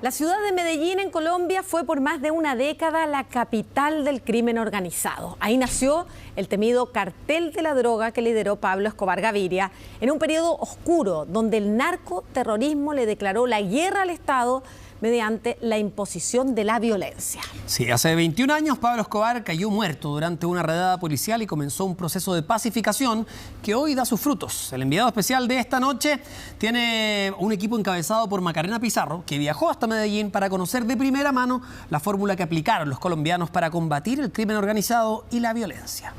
La ciudad de Medellín, en Colombia, fue por más de una década la capital del crimen organizado. Ahí nació el temido cartel de la droga que lideró Pablo Escobar Gaviria en un periodo oscuro donde el narcoterrorismo le declaró la guerra al Estado mediante la imposición de la violencia. Sí, hace 21 años Pablo Escobar cayó muerto durante una redada policial y comenzó un proceso de pacificación que hoy da sus frutos. El enviado especial de esta noche tiene un equipo encabezado por Macarena Pizarro, que viajó hasta Medellín para conocer de primera mano la fórmula que aplicaron los colombianos para combatir el crimen organizado y la violencia.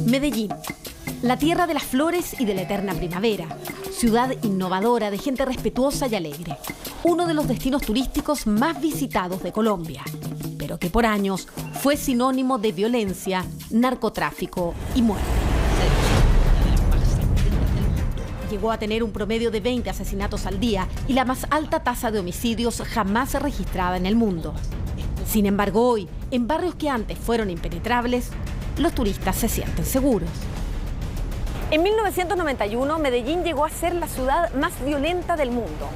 Medellín, la tierra de las flores y de la eterna primavera. Ciudad innovadora, de gente respetuosa y alegre. Uno de los destinos turísticos más visitados de Colombia, pero que por años fue sinónimo de violencia, narcotráfico y muerte. Llegó a tener un promedio de 20 asesinatos al día y la más alta tasa de homicidios jamás registrada en el mundo. Sin embargo, hoy, en barrios que antes fueron impenetrables, los turistas se sienten seguros. En 1991, Medellín llegó a ser la ciudad más violenta del mundo.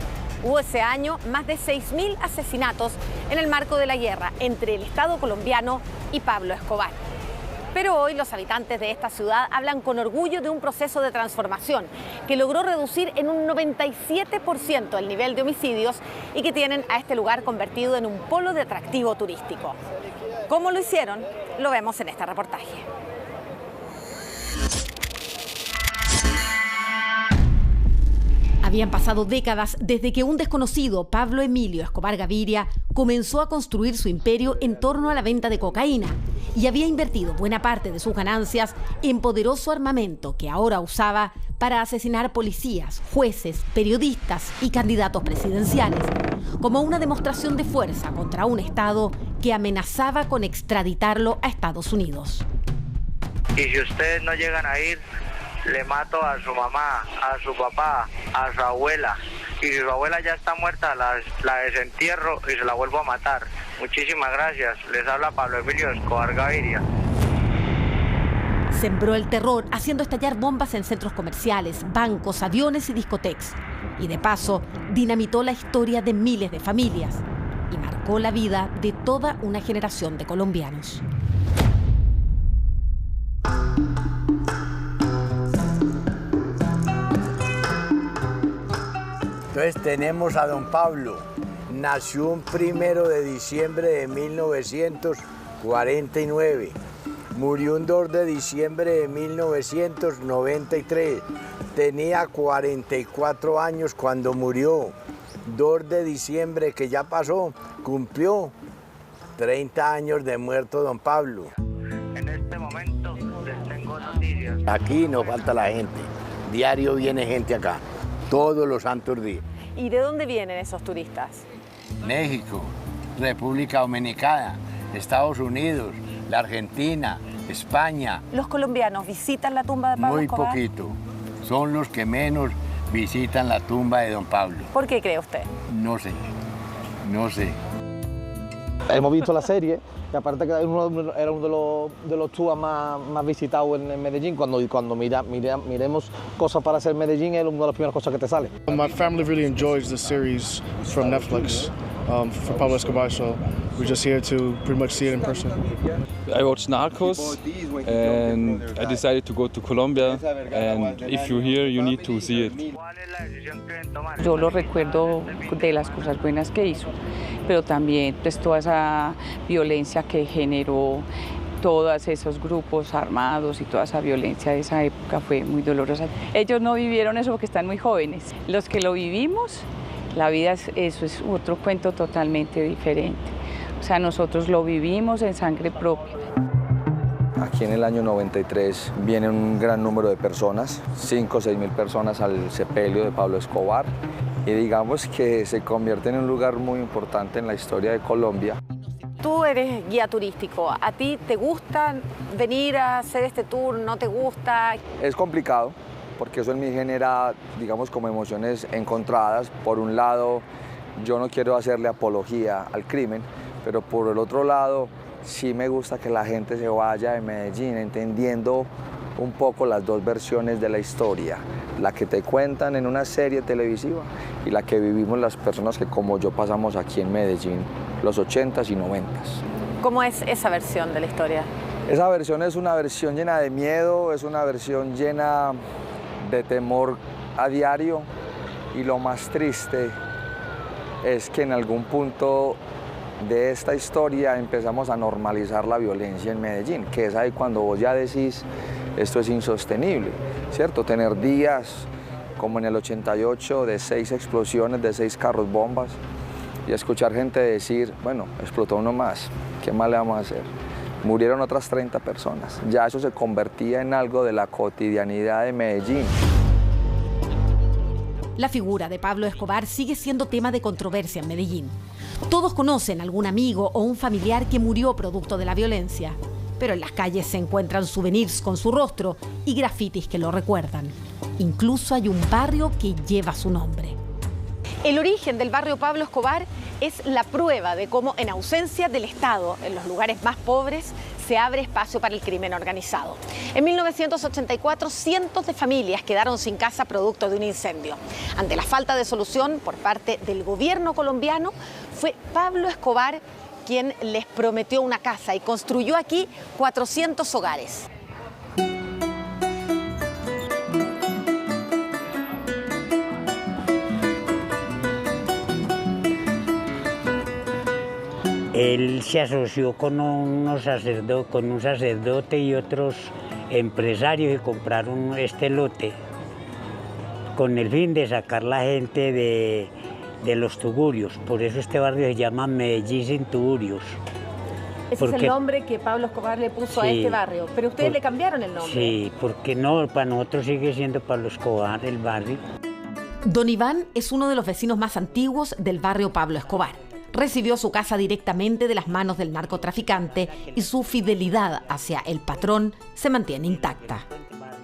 Hubo ese año más de 6.000 asesinatos en el marco de la guerra entre el Estado colombiano y Pablo Escobar. Pero hoy los habitantes de esta ciudad hablan con orgullo de un proceso de transformación que logró reducir en un 97% el nivel de homicidios y que tienen a este lugar convertido en un polo de atractivo turístico. ¿Cómo lo hicieron? Lo vemos en este reportaje. Habían pasado décadas desde que un desconocido, Pablo Emilio Escobar Gaviria, comenzó a construir su imperio en torno a la venta de cocaína y había invertido buena parte de sus ganancias en poderoso armamento que ahora usaba para asesinar policías, jueces, periodistas y candidatos presidenciales, como una demostración de fuerza contra un Estado que amenazaba con extraditarlo a Estados Unidos. Y si ustedes no llegan a ir, le mato a su mamá, a su papá, a su abuela. Y si su abuela ya está muerta, la desentierro y se la vuelvo a matar. Muchísimas gracias. Les habla Pablo Emilio Escobar Gaviria. Sembró el terror haciendo estallar bombas en centros comerciales, bancos, aviones y discotecas. Y de paso, dinamitó la historia de miles de familias y marcó la vida de toda una generación de colombianos. Entonces tenemos a don Pablo. Nació un 1 de diciembre de 1949. Murió un 2 de diciembre de 1993. Tenía 44 años cuando murió. 2 de diciembre que ya pasó, cumplió 30 años de muerto don Pablo. En este momento les tengo noticias. Aquí no falta la gente. Diario viene gente acá. Todos los santos días. ¿Y de dónde vienen esos turistas? México, República Dominicana, Estados Unidos, la Argentina, España. ¿Los colombianos visitan la tumba de Pablo Escobar? Muy poquito. Son los que menos visitan la tumba de don Pablo. ¿Por qué cree usted? No sé. Hemos visto la serie, y aparte que era uno de los tours más visitados en Medellín. Cuando miremos cosas para hacer Medellín, es una de las primeras cosas que te sale. My family really enjoys the series from Netflix for Pablo Escobar, so we're just here to pretty much see it in person. I watched Narcos and I decided to go to Colombia, and if you're here, you need to see it. Yo lo recuerdo de las cosas buenas que hizo, pero también pues toda esa violencia que generó, todos esos grupos armados y toda esa violencia de esa época fue muy dolorosa. Ellos no vivieron eso porque están muy jóvenes. Los que lo vivimos, la vida eso es otro cuento totalmente diferente. O sea, nosotros lo vivimos en sangre propia. Aquí en el año 93 viene un gran número de personas, 5 o 6 mil personas al sepelio de Pablo Escobar, y digamos que se convierte en un lugar muy importante en la historia de Colombia. Tú eres guía turístico. ¿A ti te gusta venir a hacer este tour? ¿No te gusta? Es complicado porque eso en mí genera, digamos, como emociones encontradas. Por un lado, yo no quiero hacerle apología al crimen, pero por el otro lado, sí me gusta que la gente se vaya de Medellín entendiendo un poco las dos versiones de la historia, la que te cuentan en una serie televisiva y la que vivimos las personas que como yo pasamos aquí en Medellín, los 80s y 90s. ¿Cómo es esa versión de la historia? Esa versión es una versión llena de miedo, es una versión llena de temor a diario, y lo más triste es que en algún punto de esta historia empezamos a normalizar la violencia en Medellín, que es ahí cuando vos ya decís, esto es insostenible, ¿cierto? Tener días como en el 88 de 6 explosiones, de 6 carros bombas, y escuchar gente decir, bueno, explotó uno más, ¿qué más le vamos a hacer? Murieron otras 30 personas. Ya eso se convertía en algo de la cotidianidad de Medellín. La figura de Pablo Escobar sigue siendo tema de controversia en Medellín. Todos conocen a algún amigo o un familiar que murió producto de la violencia, pero en las calles se encuentran souvenirs con su rostro y grafitis que lo recuerdan. Incluso hay un barrio que lleva su nombre. El origen del barrio Pablo Escobar es la prueba de cómo, en ausencia del Estado, en los lugares más pobres, se abre espacio para el crimen organizado. En 1984, cientos de familias quedaron sin casa producto de un incendio. Ante la falta de solución por parte del gobierno colombiano, fue Pablo Escobar quien les prometió una casa y construyó aquí 400 hogares. Él se asoció con un sacerdote y otros empresarios y compraron este lote con el fin de sacar la gente de los tugurios. Por eso este barrio se llama Medellín sin tugurios. Ese es el nombre que Pablo Escobar le puso a este barrio, pero ustedes le cambiaron el nombre. Sí, porque no, para nosotros sigue siendo Pablo Escobar el barrio. Don Iván es uno de los vecinos más antiguos del barrio Pablo Escobar. Recibió su casa directamente de las manos del narcotraficante y su fidelidad hacia el patrón se mantiene intacta.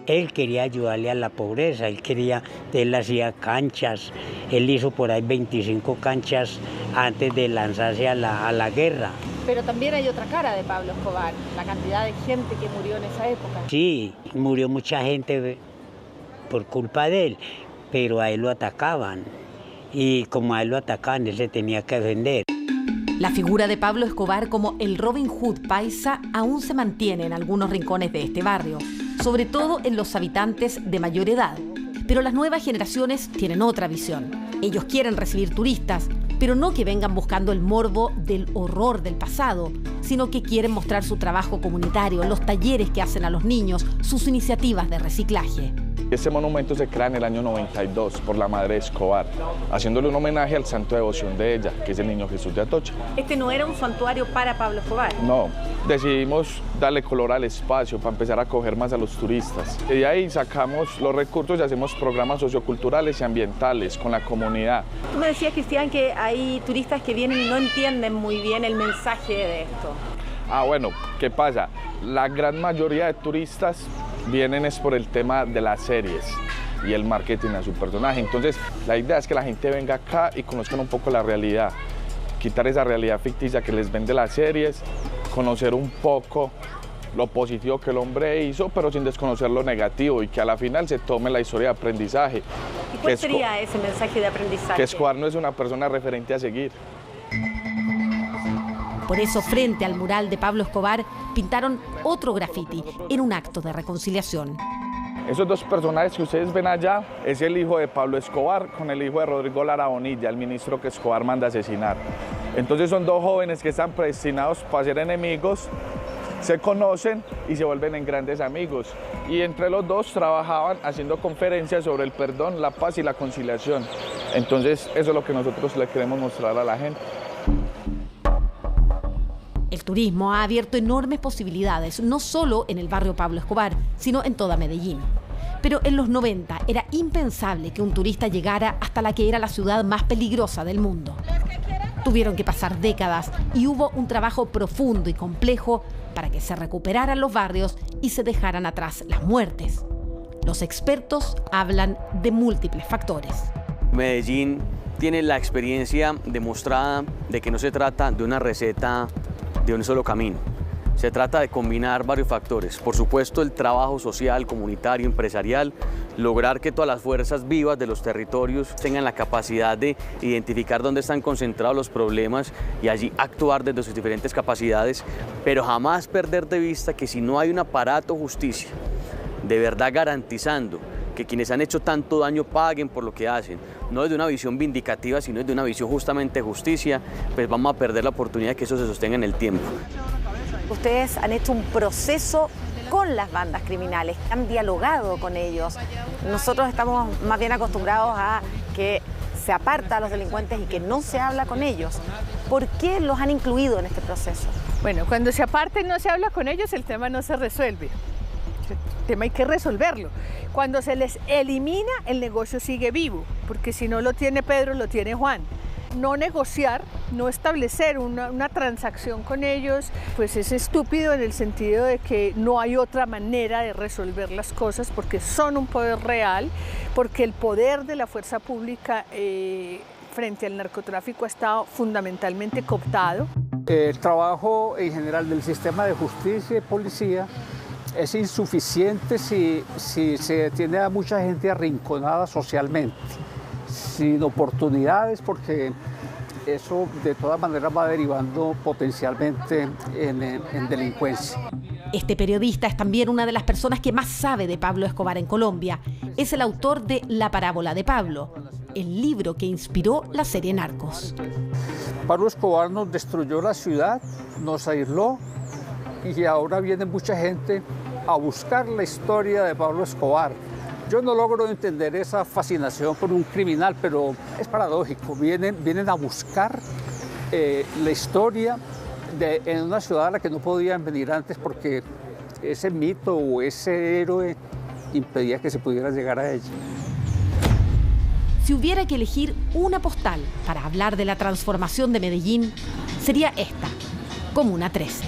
Él quería ayudarle a la pobreza, él hacía canchas, él hizo por ahí 25 canchas antes de lanzarse a la guerra. Pero también hay otra cara de Pablo Escobar, la cantidad de gente que murió en esa época. Sí, murió mucha gente por culpa de él, pero a él lo atacaban. Y como a él lo atacaban, él se tenía que defender. La figura de Pablo Escobar como el Robin Hood paisa aún se mantiene en algunos rincones de este barrio, sobre todo en los habitantes de mayor edad. Pero las nuevas generaciones tienen otra visión. Ellos quieren recibir turistas, pero no que vengan buscando el morbo del horror del pasado, sino que quieren mostrar su trabajo comunitario, los talleres que hacen a los niños, sus iniciativas de reciclaje. Este monumento se crea en el año 92 por la madre Escobar, haciéndole un homenaje al santo de devoción de ella, que es el Niño Jesús de Atocha. ¿Este no era un santuario para Pablo Escobar? No, decidimos darle color al espacio para empezar a acoger más a los turistas. Y de ahí sacamos los recursos y hacemos programas socioculturales y ambientales con la comunidad. Tú me decías, Cristian, que hay turistas que vienen y no entienden muy bien el mensaje de esto. Ah, bueno, ¿qué pasa? La gran mayoría de turistas vienen es por el tema de las series y el marketing a su personaje. Entonces, la idea es que la gente venga acá y conozcan un poco la realidad, quitar esa realidad ficticia que les vende las series, conocer un poco lo positivo que el hombre hizo, pero sin desconocer lo negativo y que a la final se tome la historia de aprendizaje. ¿Y cuál sería ese mensaje de aprendizaje? Que Escobar no es una persona referente a seguir. Por eso, frente al mural de Pablo Escobar, pintaron otro graffiti en un acto de reconciliación. Esos dos personajes que ustedes ven allá es el hijo de Pablo Escobar con el hijo de Rodrigo Lara Bonilla, el ministro que Escobar manda asesinar. Entonces son dos jóvenes que están predestinados para ser enemigos, se conocen y se vuelven en grandes amigos. Y entre los dos trabajaban haciendo conferencias sobre el perdón, la paz y la conciliación. Entonces eso es lo que nosotros le queremos mostrar a la gente. El turismo ha abierto enormes posibilidades, no solo en el barrio Pablo Escobar, sino en toda Medellín. Pero en los 90 era impensable que un turista llegara hasta la que era la ciudad más peligrosa del mundo. Tuvieron que pasar décadas y hubo un trabajo profundo y complejo para que se recuperaran los barrios y se dejaran atrás las muertes. Los expertos hablan de múltiples factores. Medellín tiene la experiencia demostrada de que no se trata de una receta de un solo camino, Se trata de combinar varios factores. Por supuesto, el trabajo social, comunitario, empresarial, lograr que todas las fuerzas vivas de los territorios tengan la capacidad de identificar dónde están concentrados los problemas y allí actuar desde sus diferentes capacidades, pero jamás perder de vista que si no hay un aparato justicia de verdad garantizando que quienes han hecho tanto daño paguen por lo que hacen, no desde una visión vindicativa, sino desde una visión justamente de justicia, pues vamos a perder la oportunidad de que eso se sostenga en el tiempo. Ustedes han hecho un proceso con las bandas criminales, han dialogado con ellos. Nosotros estamos más bien acostumbrados a que se aparta a los delincuentes y que no se habla con ellos. ¿Por qué los han incluido en este proceso? Bueno, cuando se aparta y no se habla con ellos, el tema no se resuelve. El tema hay que resolverlo. Cuando se les elimina, el negocio sigue vivo, porque si no lo tiene Pedro, lo tiene Juan. No negociar, no establecer una transacción con ellos, pues es estúpido en el sentido de que no hay otra manera de resolver las cosas porque son un poder real, porque el poder de la fuerza pública frente al narcotráfico ha estado fundamentalmente cooptado. El trabajo en general del sistema de justicia y policía es insuficiente si se tiene a mucha gente arrinconada socialmente, sin oportunidades, porque eso de todas maneras va derivando potencialmente en delincuencia. Este periodista es también una de las personas que más sabe de Pablo Escobar en Colombia. Es el autor de La parábola de Pablo, el libro que inspiró la serie Narcos. Pablo Escobar nos destruyó la ciudad, nos aisló y ahora viene mucha gente a buscar la historia de Pablo Escobar. Yo no logro entender esa fascinación por un criminal, pero es paradójico. Vienen a buscar la historia en una ciudad a la que no podían venir antes porque ese mito o ese héroe impedía que se pudiera llegar a ella. Si hubiera que elegir una postal para hablar de la transformación de Medellín, sería esta, Comuna 13.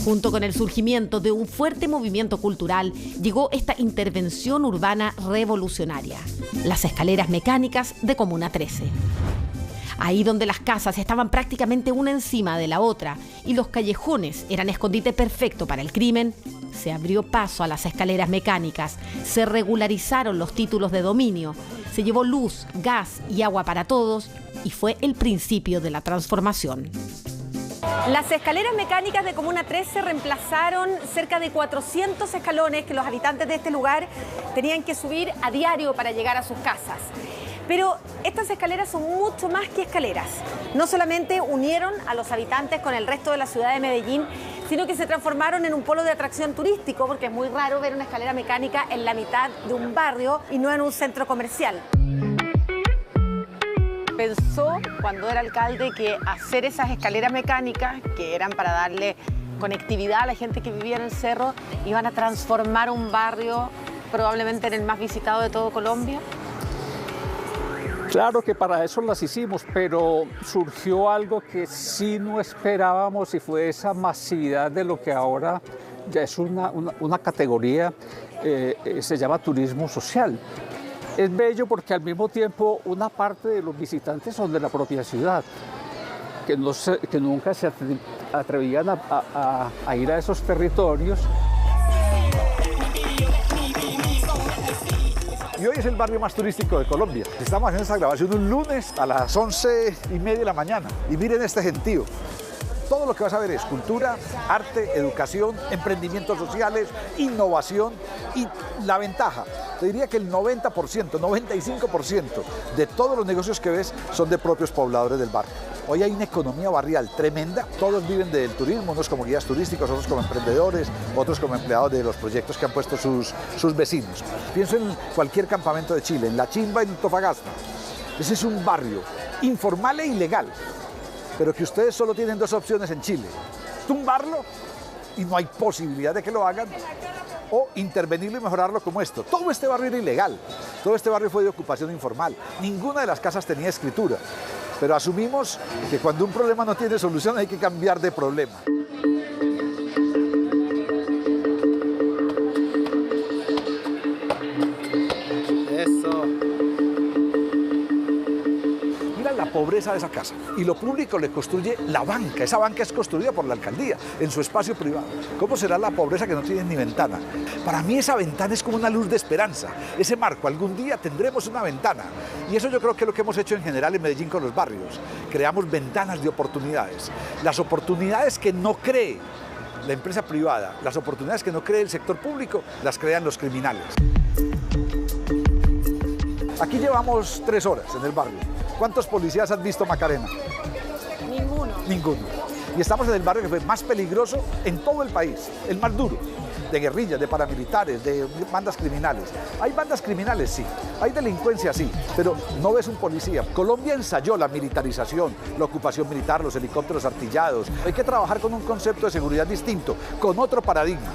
Junto con el surgimiento de un fuerte movimiento cultural, llegó esta intervención urbana revolucionaria, las escaleras mecánicas de Comuna 13. Ahí donde las casas estaban prácticamente una encima de la otra y los callejones eran escondite perfecto para el crimen, se abrió paso a las escaleras mecánicas, se regularizaron los títulos de dominio, se llevó luz, gas y agua para todos y fue el principio de la transformación. Las escaleras mecánicas de Comuna 13 reemplazaron cerca de 400 escalones que los habitantes de este lugar tenían que subir a diario para llegar a sus casas. Pero estas escaleras son mucho más que escaleras. No solamente unieron a los habitantes con el resto de la ciudad de Medellín, sino que se transformaron en un polo de atracción turístico, porque es muy raro ver una escalera mecánica en la mitad de un barrio y no en un centro comercial. Pensó cuando era alcalde que hacer esas escaleras mecánicas, que eran para darle conectividad a la gente que vivía en el cerro, iban a transformar un barrio probablemente en el más visitado de todo Colombia. Claro que para eso las hicimos, pero surgió algo que sí no esperábamos y fue esa masividad de lo que ahora ya es una categoría, se llama turismo social. Es bello porque al mismo tiempo una parte de los visitantes son de la propia ciudad, que nunca se atrevían a ir a esos territorios. Y hoy es el barrio más turístico de Colombia. Estamos haciendo esta grabación un lunes a las 11:30 de la mañana. Y miren este gentío. Todo lo que vas a ver es cultura, arte, educación, emprendimientos sociales, innovación y la ventaja. Te diría que el 90%, 95% de todos los negocios que ves son de propios pobladores del barrio. Hoy hay una economía barrial tremenda, todos viven del turismo, unos como guías turísticos, otros como emprendedores, otros como empleados de los proyectos que han puesto sus vecinos. Pienso en cualquier campamento de Chile, en La Chimba, en Antofagasta. Ese es un barrio informal e ilegal, pero que ustedes solo tienen dos opciones en Chile: tumbarlo, y no hay posibilidad de que lo hagan, o intervenirlo y mejorarlo como esto. Todo este barrio era ilegal, todo este barrio fue de ocupación informal, ninguna de las casas tenía escritura, pero asumimos que cuando un problema no tiene solución hay que cambiar de problema. pobreza de esa casa. Y lo público le construye la banca. Esa banca es construida por la alcaldía, en su espacio privado. ¿Cómo será la pobreza que no tiene ni ventana? Para mí esa ventana es como una luz de esperanza. Ese marco, algún día tendremos una ventana. Y eso yo creo que es lo que hemos hecho en general en Medellín con los barrios. Creamos ventanas de oportunidades. Las oportunidades que no cree la empresa privada, las oportunidades que no cree el sector público, las crean los criminales. Aquí llevamos 3 horas en el barrio. ¿Cuántos policías has visto, Macarena? Ninguno. Ninguno. Y estamos en el barrio que fue más peligroso en todo el país, el más duro, de guerrillas, de paramilitares, de bandas criminales. Hay bandas criminales, sí, hay delincuencia, sí, pero no ves un policía. Colombia ensayó la militarización, la ocupación militar, los helicópteros artillados. Hay que trabajar con un concepto de seguridad distinto, con otro paradigma.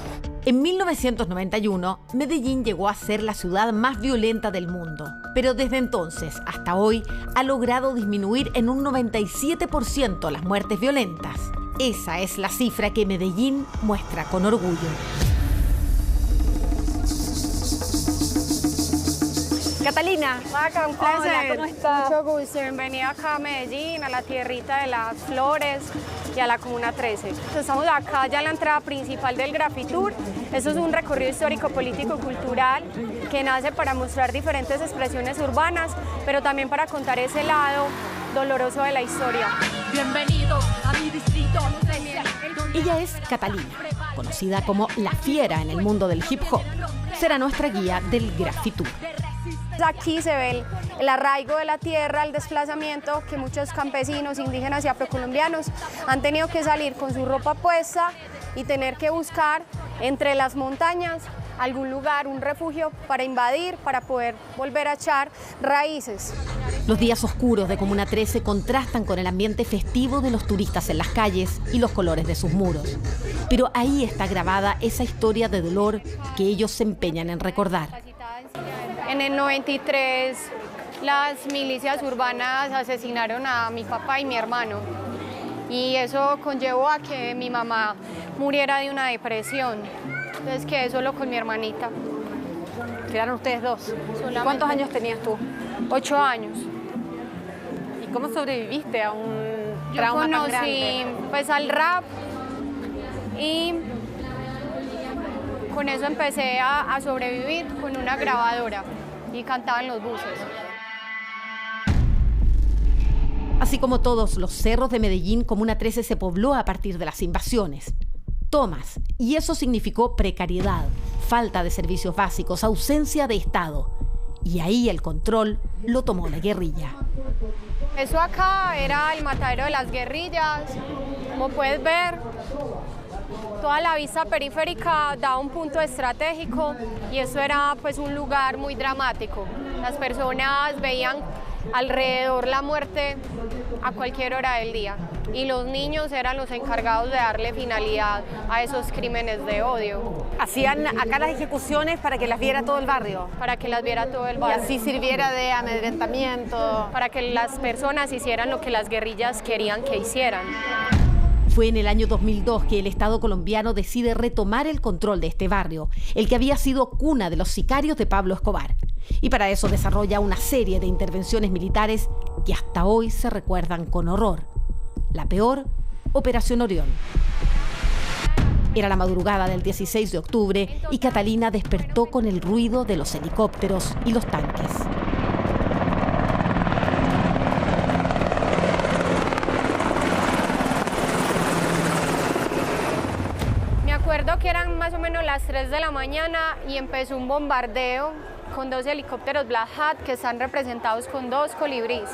En 1991, Medellín llegó a ser la ciudad más violenta del mundo, pero desde entonces hasta hoy ha logrado disminuir en un 97% las muertes violentas. Esa es la cifra que Medellín muestra con orgullo. Catalina, Maca, un placer. Hola, ¿cómo estás? Mucho gusto. Bienvenida acá a Medellín, a la tierrita de las flores y a la Comuna 13. Estamos acá ya en la entrada principal del Grafitour. Eso es un recorrido histórico, político y cultural que nace para mostrar diferentes expresiones urbanas, pero también para contar ese lado doloroso de la historia. Bienvenido a mi distrito. Ella es Catalina, conocida como la fiera en el mundo del hip hop. Será nuestra guía del Grafitour. Aquí se ve el arraigo de la tierra, el desplazamiento que muchos campesinos, indígenas y afrocolombianos han tenido que salir con su ropa puesta y tener que buscar entre las montañas algún lugar, un refugio para invadir, para poder volver a echar raíces. Los días oscuros de Comuna 13 contrastan con el ambiente festivo de los turistas en las calles y los colores de sus muros. Pero ahí está grabada esa historia de dolor que ellos se empeñan en recordar. En el 93, las milicias urbanas asesinaron a mi papá y mi hermano. Y eso conllevó a que mi mamá muriera de una depresión. Entonces quedé solo con mi hermanita. ¿Quedaron ustedes dos? Solamente. ¿Cuántos años tenías tú? 8 años. ¿Y cómo sobreviviste a un trauma tan grande? Yo conocí pues al rap y con eso empecé a sobrevivir con una grabadora y cantaba en los buses. Así como todos los cerros de Medellín, Comuna 13 se pobló a partir de las invasiones. Tomas, y eso significó precariedad, falta de servicios básicos, ausencia de Estado. Y ahí el control lo tomó la guerrilla. Eso acá era el matadero de las guerrillas. Como puedes ver, toda la vista periférica da un punto estratégico y eso era pues un lugar muy dramático. Las personas veían alrededor la muerte a cualquier hora del día y los niños eran los encargados de darle finalidad a esos crímenes de odio. ¿Hacían acá las ejecuciones para que las viera todo el barrio? Para que las viera todo el barrio. Y así sirviera de amedrentamiento. Para que las personas hicieran lo que las guerrillas querían que hicieran. Fue en el año 2002 que el Estado colombiano decide retomar el control de este barrio, el que había sido cuna de los sicarios de Pablo Escobar. Y para eso desarrolla una serie de intervenciones militares que hasta hoy se recuerdan con horror. La peor, Operación Orión. Era la madrugada del 16 de octubre y Catalina despertó con el ruido de los helicópteros y los tanques. Recuerdo que eran más o menos las 3 de la mañana y empezó un bombardeo con 2 helicópteros Black Hat que están representados con 2 colibríes.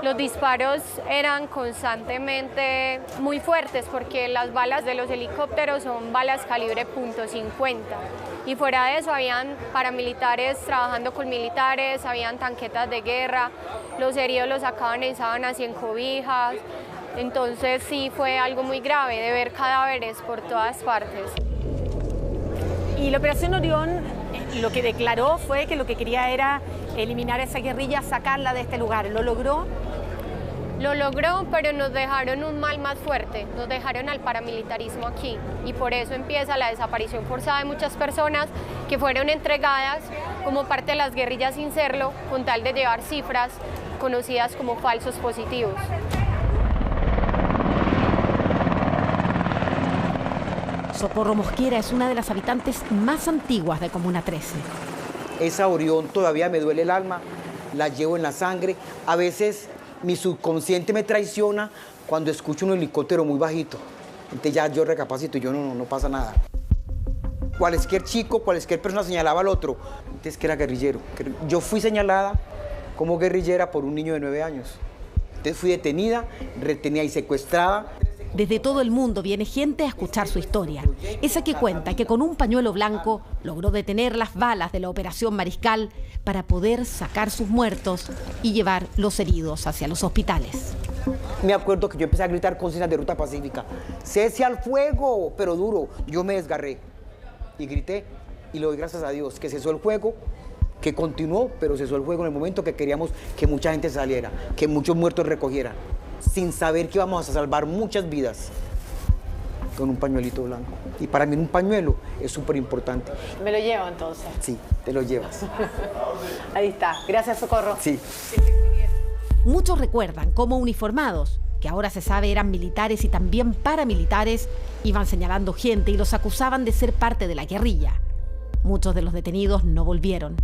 Los disparos eran constantemente muy fuertes porque las balas de los helicópteros son balas calibre .50 y fuera de eso habían paramilitares trabajando con militares, habían tanquetas de guerra, los heridos los sacaban en sábanas y en cobijas. Entonces sí fue algo muy grave de ver cadáveres por todas partes. Y la Operación Orión lo que declaró fue que lo que quería era eliminar a esa guerrilla, sacarla de este lugar. ¿Lo logró? Lo logró, pero nos dejaron un mal más fuerte, nos dejaron al paramilitarismo aquí y por eso empieza la desaparición forzada de muchas personas que fueron entregadas como parte de las guerrillas sin serlo, con tal de llevar cifras conocidas como falsos positivos. Socorro Mosquera es una de las habitantes más antiguas de Comuna 13. Esa Orión todavía me duele el alma, la llevo en la sangre. A veces mi subconsciente me traiciona cuando escucho un helicóptero muy bajito. Entonces ya yo recapacito y yo no pasa nada. Cualquier chico, cualquier persona señalaba al otro. Entonces que era guerrillero. Yo fui señalada como guerrillera por un niño de 9 años. Entonces fui detenida, retenida y secuestrada. Desde todo el mundo viene gente a escuchar su historia. Esa que cuenta que con un pañuelo blanco logró detener las balas de la Operación Mariscal para poder sacar sus muertos y llevar los heridos hacia los hospitales. Me acuerdo que yo empecé a gritar consignas de ruta pacífica. ¡Cese al fuego! Pero duro. Yo me desgarré y grité y le doy gracias a Dios que cesó el fuego, que continuó, pero cesó el fuego en el momento que queríamos que mucha gente saliera, que muchos muertos recogieran, sin saber que íbamos a salvar muchas vidas con un pañuelito blanco. Y para mí un pañuelo es súper importante. ¿Me lo llevo entonces? Sí, te lo llevas. Ahí está. Gracias, Socorro. Sí. Muchos recuerdan cómo uniformados, que ahora se sabe eran militares y también paramilitares, iban señalando gente y los acusaban de ser parte de la guerrilla. Muchos de los detenidos no volvieron.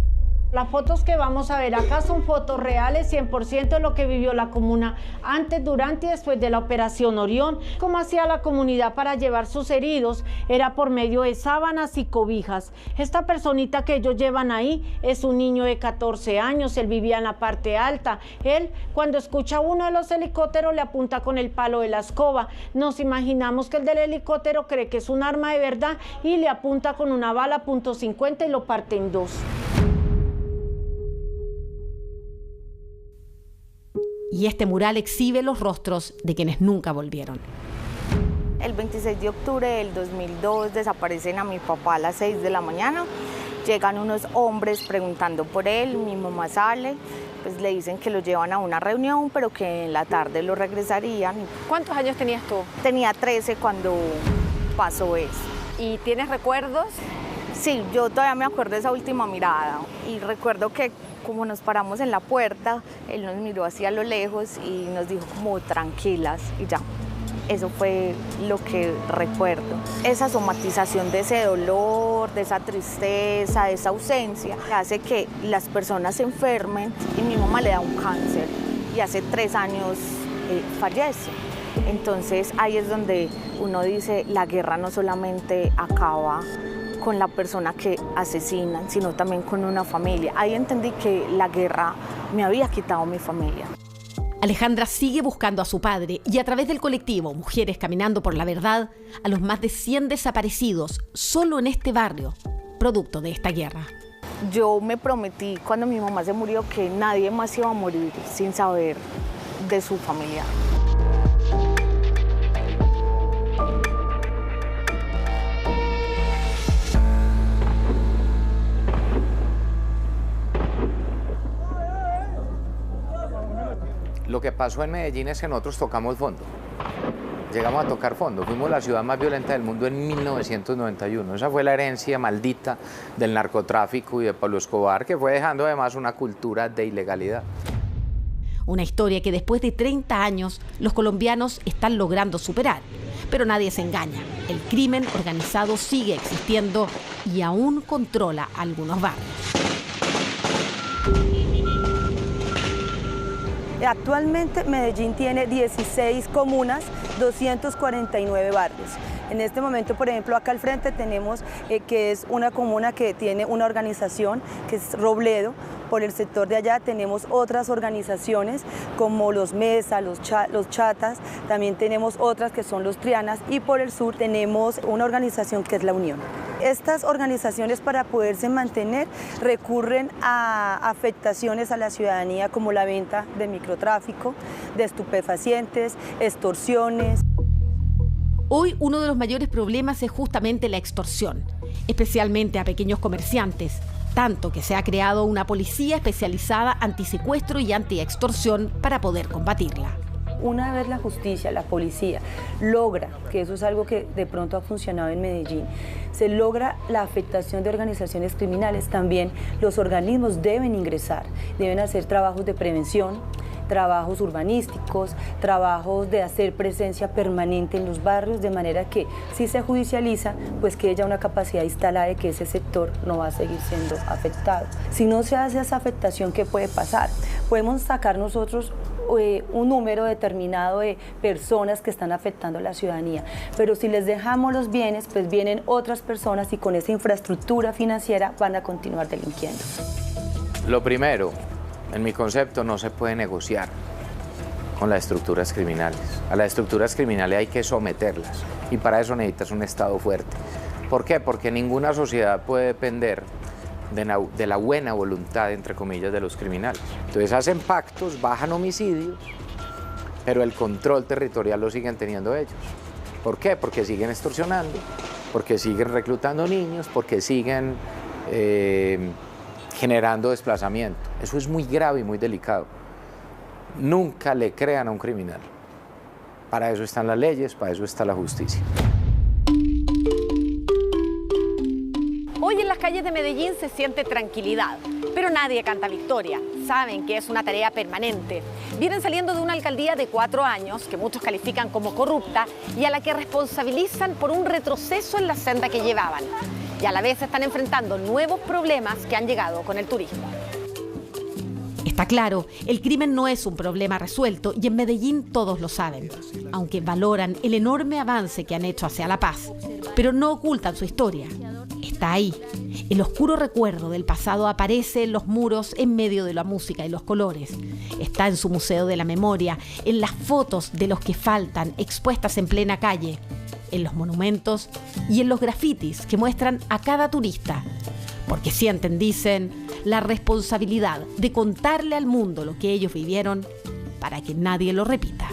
Las fotos que vamos a ver acá son fotos reales, 100% de lo que vivió la comuna antes, durante y después de la Operación Orión. Cómo hacía la comunidad para llevar sus heridos era por medio de sábanas y cobijas. Esta personita que ellos llevan ahí es un niño de 14 años, él vivía en la parte alta. Él, cuando escucha uno de los helicópteros, le apunta con el palo de la escoba. Nos imaginamos que el del helicóptero cree que es un arma de verdad y le apunta con una bala .50 y lo parte en dos. Y este mural exhibe los rostros de quienes nunca volvieron. El 26 de octubre del 2002 desaparecen a mi papá a las 6 de la mañana. Llegan unos hombres preguntando por él, mi mamá sale, pues le dicen que lo llevan a una reunión, pero que en la tarde lo regresarían. ¿Cuántos años tenías tú? Tenía 13 cuando pasó eso. ¿Y tienes recuerdos? Sí, yo todavía me acuerdo de esa última mirada y recuerdo que como nos paramos en la puerta, él nos miró hacia lo lejos y nos dijo como tranquilas y ya. Eso fue lo que recuerdo. Esa somatización de ese dolor, de esa tristeza, de esa ausencia, hace que las personas se enfermen y mi mamá le da un cáncer y hace 3 años fallece. Entonces ahí es donde uno dice, la guerra no solamente acaba con la persona que asesinan, sino también con una familia. Ahí entendí que la guerra me había quitado mi familia. Alejandra sigue buscando a su padre y a través del colectivo Mujeres Caminando por la Verdad a los más de 100 desaparecidos solo en este barrio, producto de esta guerra. Yo me prometí cuando mi mamá se murió que nadie más iba a morir sin saber de su familia. Lo que pasó en Medellín es que nosotros tocamos fondo. Llegamos a tocar fondo. Fuimos la ciudad más violenta del mundo en 1991. Esa fue la herencia maldita del narcotráfico y de Pablo Escobar, que fue dejando además una cultura de ilegalidad. Una historia que después de 30 años los colombianos están logrando superar. Pero nadie se engaña. El crimen organizado sigue existiendo y aún controla algunos barrios. Actualmente Medellín tiene 16 comunas, 249 barrios. En este momento, por ejemplo, acá al frente tenemos que es una comuna que tiene una organización que es Robledo. Por el sector de allá tenemos otras organizaciones como los Mesa, los Chatas, también tenemos otras que son los Trianas y por el sur tenemos una organización que es la Unión. Estas organizaciones para poderse mantener recurren a afectaciones a la ciudadanía como la venta de microtráfico, de estupefacientes, extorsiones. Hoy uno de los mayores problemas es justamente la extorsión, especialmente a pequeños comerciantes, tanto que se ha creado una policía especializada antisecuestro y antiextorsión para poder combatirla. Una vez la justicia, la policía, logra, que eso es algo que de pronto ha funcionado en Medellín, se logra la afectación de organizaciones criminales, también los organismos deben ingresar, deben hacer trabajos de prevención, trabajos urbanísticos, trabajos de hacer presencia permanente en los barrios, de manera que si se judicializa, pues que haya una capacidad instalada de que ese sector no va a seguir siendo afectado. Si no se hace esa afectación, ¿qué puede pasar? Podemos sacar nosotros un número determinado de personas que están afectando a la ciudadanía, pero si les dejamos los bienes, pues vienen otras personas y con esa infraestructura financiera van a continuar delinquiendo. Lo primero, en mi concepto, no se puede negociar con las estructuras criminales. A las estructuras criminales hay que someterlas y para eso necesitas un Estado fuerte. ¿Por qué? Porque ninguna sociedad puede depender de la buena voluntad, entre comillas, de los criminales. Entonces hacen pactos, bajan homicidios, pero el control territorial lo siguen teniendo ellos. ¿Por qué? Porque siguen extorsionando, porque siguen reclutando niños, porque siguen generando desplazamiento. Eso es muy grave y muy delicado. Nunca le crean a un criminal. Para eso están las leyes, para eso está la justicia. Hoy en las calles de Medellín se siente tranquilidad, pero nadie canta victoria. Saben que es una tarea permanente. Vienen saliendo de una alcaldía de 4 años, que muchos califican como corrupta, y a la que responsabilizan por un retroceso en la senda que llevaban. Y a la vez están enfrentando nuevos problemas que han llegado con el turismo. Está claro, el crimen no es un problema resuelto y en Medellín todos lo saben, aunque valoran el enorme avance que han hecho hacia la paz, pero no ocultan su historia. Está ahí. El oscuro recuerdo del pasado aparece en los muros en medio de la música y los colores. Está en su Museo de la Memoria, en las fotos de los que faltan expuestas en plena calle, en los monumentos y en los grafitis que muestran a cada turista. Porque sienten, dicen, la responsabilidad de contarle al mundo lo que ellos vivieron para que nadie lo repita.